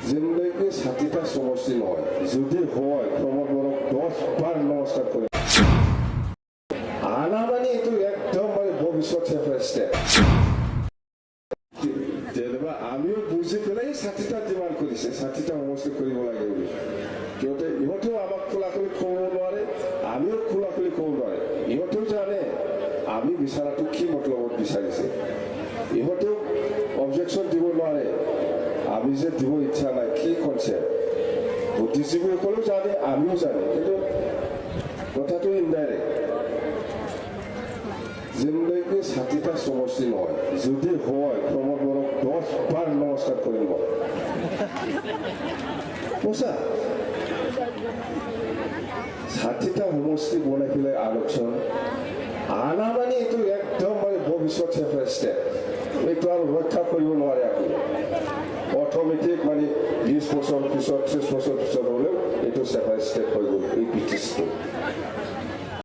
যেনলৈকে 60টা সমষ্টি নহয় যদি হয় প্ৰমোদ বৰক 10 বাৰ নমস্কাৰ কৰি আনা মানে এইটো একদম মানে ভৱিষ্যত ষ্টেপ যেনিবা আমিও বুজি পেলাই 60টা ডিমাণ্ড কৰিছে 60টা সমষ্টি কৰিব লাগে বুলি কিয়তে ইহঁতেও আমাক খোলাখুলি ক'ব নোৱাৰে আমিও খোলাখুলি ক'ব নোৱাৰে ইহঁতেও জানে আমি বিচাৰাটো কি মতলবত বিচাৰিছে ইহঁতেও অবজেকশ্যন দিব নোৱাৰে আমি যে দিব ইচ্ছা নাই কি কনচেপ্ট বুদ্ধিজীৱীসকলেও জানে আমিও জানে কিন্তু কথাটো ইনডাইৰেক্ট যেনলৈকে 60টা সমষ্টি নহয় যদি হয় প্ৰমোদ বৰক 10 বাৰ নমস্কাৰ কৰিব সঁচা 60টা সমষ্টি বনাই পেলাই আলোচন আনা মানে এইটো একদম মানে ভৱিষ্যত ষ্টেপ এইটো আৰু ৰক্ষা কৰিব নোৱাৰে আপুনি অট'মেটিক মানে 20 বছৰ পিছত 30 বছৰ পিছত হ'লেও